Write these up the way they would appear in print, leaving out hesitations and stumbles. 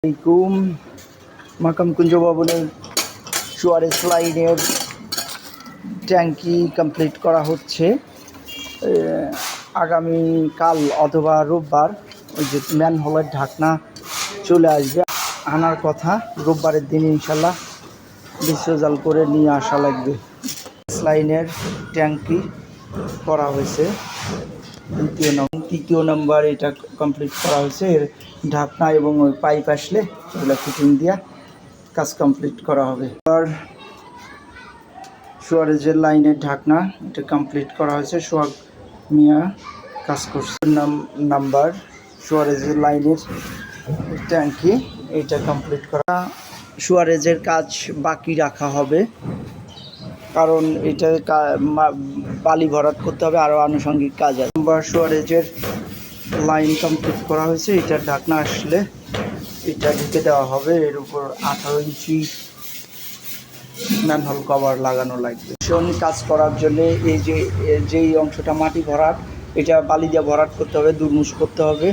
আসসালামাইকুম। মাকাম কুঞ্জ ভবনের সুয়ারেজ লাইনের ট্যাঙ্কি কমপ্লিট করা হচ্ছে। আগামীকাল অথবা রোববার ওই যে ম্যানহোলের ঢাকনা চলে আসবে, আনার কথা রোববারের দিন ইনশাল্লাহ বিসর্জন করে নিয়ে আসা লাগবে। লাইনের ট্যাঙ্কি করা হয়েছে, তৃতীয় নম্বর এটা কমপ্লিট করা হয়েছে। এর ঢাকনা এবং ওই পাইপ আসলে ওগুলো ফিটিং দিয়া কাজ কমপ্লিট করা হবে। আর সুয়ারেজের লাইনের ঢাকনা এটা কমপ্লিট করা হয়েছে, সোহাগ মিয়া কাজ করছে। নাম্বার সুয়ারেজের লাইনের ট্যাঙ্কি এটা কমপ্লিট করা, সুয়ারেজের কাজ বাকি রাখা হবে, কারণ এটা বালি ভরাট করতে হবে, আরও আনুষঙ্গিক কাজ আছে। নাম্বার সুয়ারেজের লাইন কমপ্লিট করা হয়েছে, এটার ঢাকনা আসলে এটা ঢেকে দেওয়া হবে। এর উপর 18 ইঞ্চি ম্যানহোল কভার লাগানো লাগবে। কাজ করার জন্য যেই অংশটা মাটি ভরাট, এটা বালি দিয়ে ভরাট করতে হবে, দুর্মুষ করতে হবে।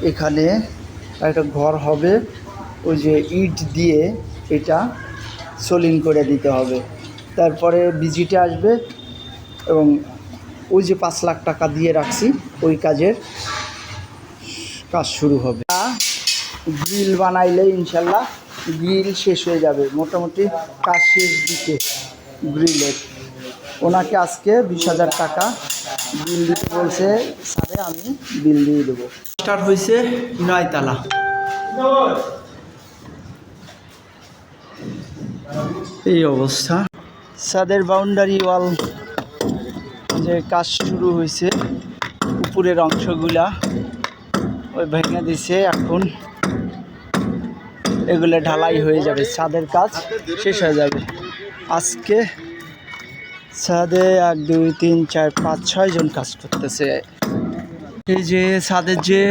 এখানে একটা ঘর হবে, ওই যে ইট দিয়ে এটা সলিং করে দিতে হবে। তারপরে ভিজিটে আসবে এবং ওই যে 5 লাখ টাকা দিয়ে রাখছি, ওই কাজের কাজ শুরু হবে। গ্রিল বানাইলে ইনশাল্লাহ গ্রিল শেষ হয়ে যাবে, মোটামুটি কাজ শেষ দিকে গ্রিলের। ওনাকে আজকে 20,000 টাকা বিল দিতে বলছে স্যারে, আমি বিল দিয়ে দেবো। স্টার্ট হয়েছে 9 তালা। এই অবস্থা। ছাদের বাউন্ডারি ওয়াল যে কাজ শুরু হয়েছে, উপরের অংশগুলা ওই ভেঙে দিছে, এখন এগুলো ঢালাই হয়ে যাবে, ছাদের কাজ শেষ হয়ে যাবে। আজকে ছাদে 1 2 3 4 5 6 জন কাজ করতেছে। এই যে ছাদের যে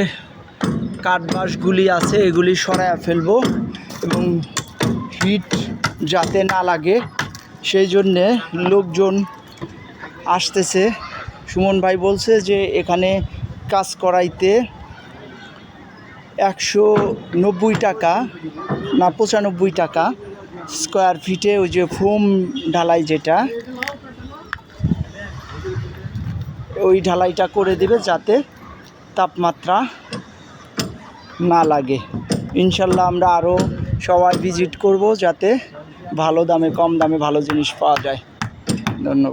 কাঠবাঁশগুলি আছে এগুলি সরাইয়া ফেলবো, এবং হিট যাতে না লাগে সেই জন্যে লোকজন আসতেছে। সুমন ভাই বলছে যে এখানে কাজ করাইতে 190 টাকা না 95 টাকা স্কোয়ার ফিটে, ওই যে ফোম ঢালাই যেটা, ওই ঢালাইটা করে দিবে যাতে তাপমাত্রা না লাগে। ইনশাল্লাহ আমরা আরও সবাই ভিজিট করব, যাতে ভালো দামে কম দামে ভালো জিনিস পাওয়া যায়। ধন্যবাদ।